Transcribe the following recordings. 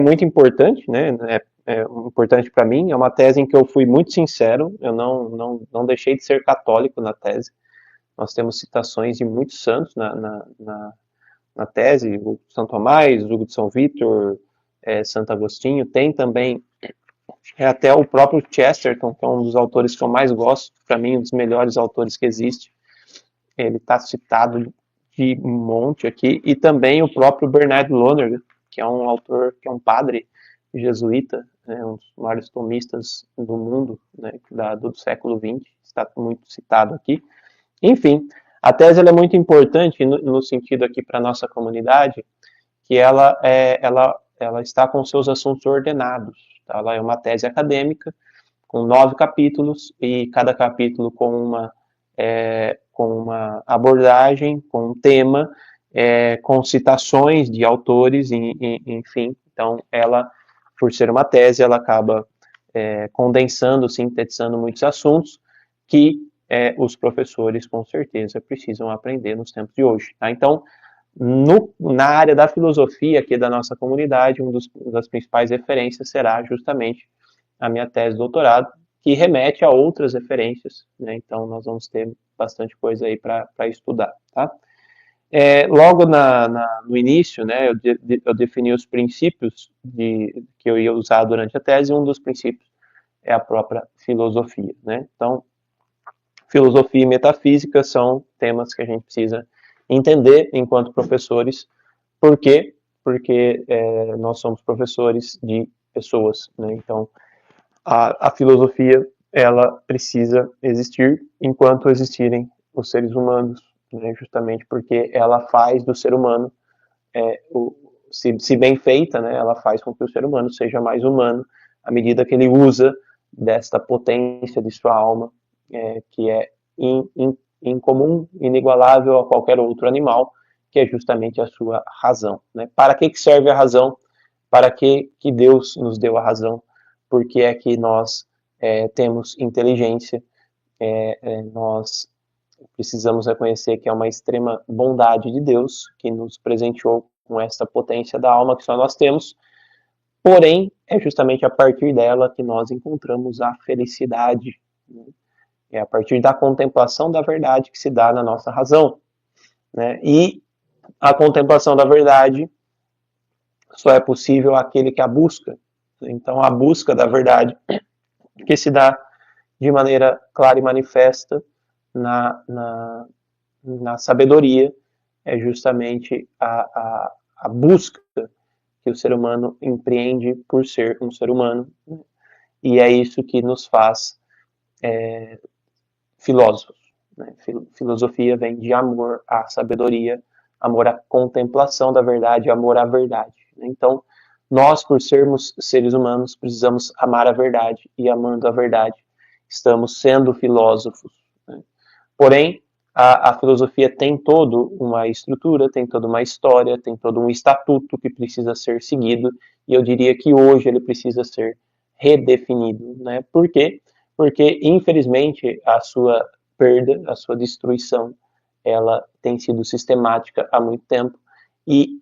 muito importante, né? É importante para mim. É uma tese em que eu fui muito sincero. Eu não deixei de ser católico na tese. Nós temos citações de muitos santos na tese, o Santo Tomás, Hugo de São Vítor, Santo Agostinho. Tem também até o próprio Chesterton, que é um dos autores que eu mais gosto, para mim um dos melhores autores que existe. Ele está citado de um monte aqui, e também o próprio Bernard Lonergan, que é um autor, que é um padre jesuíta, né, um dos maiores tomistas do mundo, né, do século XX, está muito citado aqui. Enfim, a tese é muito importante no sentido aqui para a nossa comunidade, que ela está com seus assuntos ordenados. Tá? Ela é uma tese acadêmica, com 9 capítulos, e cada capítulo com uma abordagem, com um tema, com citações de autores, enfim. Então, ela, por ser uma tese, ela acaba condensando, sintetizando muitos assuntos que os professores, com certeza, precisam aprender nos tempos de hoje. Tá? Então, na área da filosofia aqui da nossa comunidade, uma das principais referências será justamente a minha tese de doutorado, que remete a outras referências, né? Então nós vamos ter bastante coisa aí para estudar, tá? Logo no início, né, eu defini os princípios que eu ia usar durante a tese, e um dos princípios é a própria filosofia, né? Então, filosofia e metafísica são temas que a gente precisa entender enquanto professores. Por quê? Porque nós somos professores de pessoas, né? Então, a filosofia, ela precisa existir enquanto existirem os seres humanos, né? Justamente porque ela faz do ser humano, se bem feita, né? Ela faz com que o ser humano seja mais humano à medida que ele usa desta potência de sua alma, que é incomum, inigualável a qualquer outro animal, que é justamente a sua razão, né? Para que serve a razão? Para que Deus nos deu a razão? Porque é que nós temos inteligência, nós precisamos reconhecer que é uma extrema bondade de Deus que nos presenteou com essa potência da alma que só nós temos, porém, é justamente a partir dela que nós encontramos a felicidade, né? É a partir da contemplação da verdade que se dá na nossa razão, né? E a contemplação da verdade só é possível àquele que a busca. Então, a busca da verdade que se dá de maneira clara e manifesta na sabedoria é justamente a busca que o ser humano empreende por ser um ser humano, né? E é isso que nos faz filósofos, né? Filosofia vem de amor à sabedoria, amor à contemplação da verdade, amor à verdade. Então, nós, por sermos seres humanos, precisamos amar a verdade, e amando a verdade, estamos sendo filósofos, né? Porém, a filosofia tem toda uma estrutura, tem toda uma história, tem todo um estatuto que precisa ser seguido, e eu diria que hoje ele precisa ser redefinido, né? Por quê? Porque, infelizmente, a sua perda, a sua destruição, ela tem sido sistemática há muito tempo, e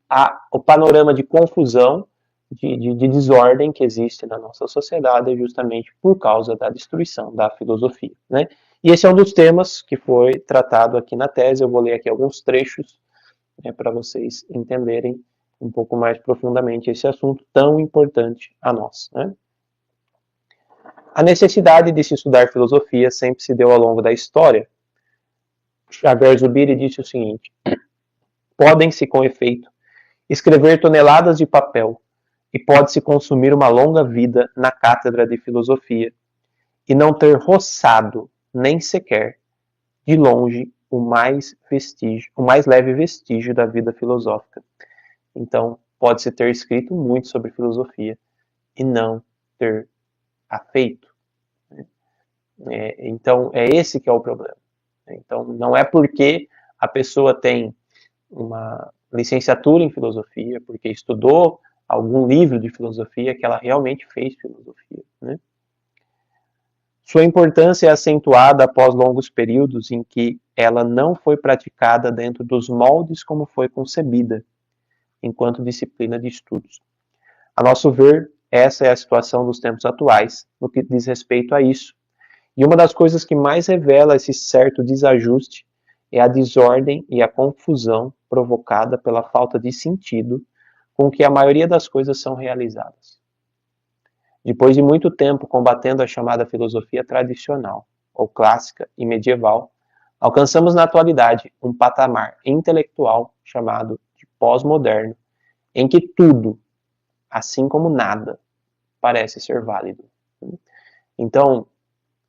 o panorama de confusão, de desordem que existe na nossa sociedade é justamente por causa da destruição da filosofia, né? E esse é um dos temas que foi tratado aqui na tese. Eu vou ler aqui alguns trechos, né, para vocês entenderem um pouco mais profundamente esse assunto tão importante a nós, né? A necessidade de se estudar filosofia sempre se deu ao longo da história. Xavier Zubiri disse o seguinte: podem-se, com efeito, escrever toneladas de papel e pode-se consumir uma longa vida na cátedra de filosofia e não ter roçado, nem sequer, de longe, o mais leve vestígio da vida filosófica. Então, pode-se ter escrito muito sobre filosofia e não ter afeito. Então, é esse que é o problema. Então, não é porque a pessoa tem uma licenciatura em filosofia, porque estudou algum livro de filosofia, que ela realmente fez filosofia, né? Sua importância é acentuada após longos períodos em que ela não foi praticada dentro dos moldes como foi concebida, enquanto disciplina de estudos. A nosso ver, essa é a situação dos tempos atuais, no que diz respeito a isso. E uma das coisas que mais revela esse certo desajuste é a desordem e a confusão provocada pela falta de sentido com que a maioria das coisas são realizadas. Depois de muito tempo combatendo a chamada filosofia tradicional, ou clássica e medieval, alcançamos na atualidade um patamar intelectual chamado de pós-moderno, em que tudo, assim como nada, parece ser válido. Então,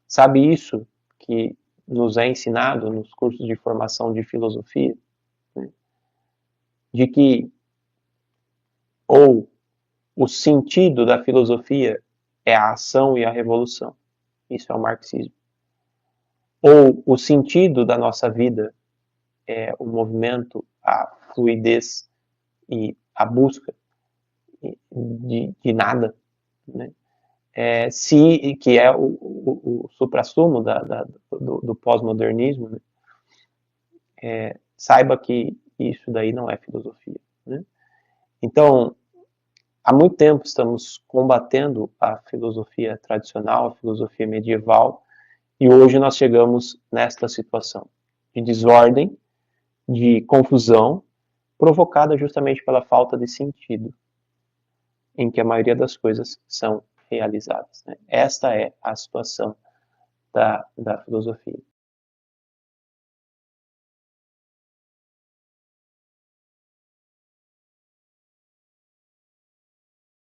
sabe isso que nos é ensinado nos cursos de formação de filosofia? De que ou o sentido da filosofia é a ação e a revolução. Isso é o marxismo. Ou o sentido da nossa vida é o movimento, a fluidez e a busca de nada, né? Que é o suprassumo do pós-modernismo, né? Saiba que isso daí não é filosofia, né? Então, há muito tempo estamos combatendo a filosofia tradicional, a filosofia medieval, e hoje nós chegamos nesta situação de desordem, de confusão, provocada justamente pela falta de sentido em que a maioria das coisas são realizadas, né? Esta é a situação da filosofia.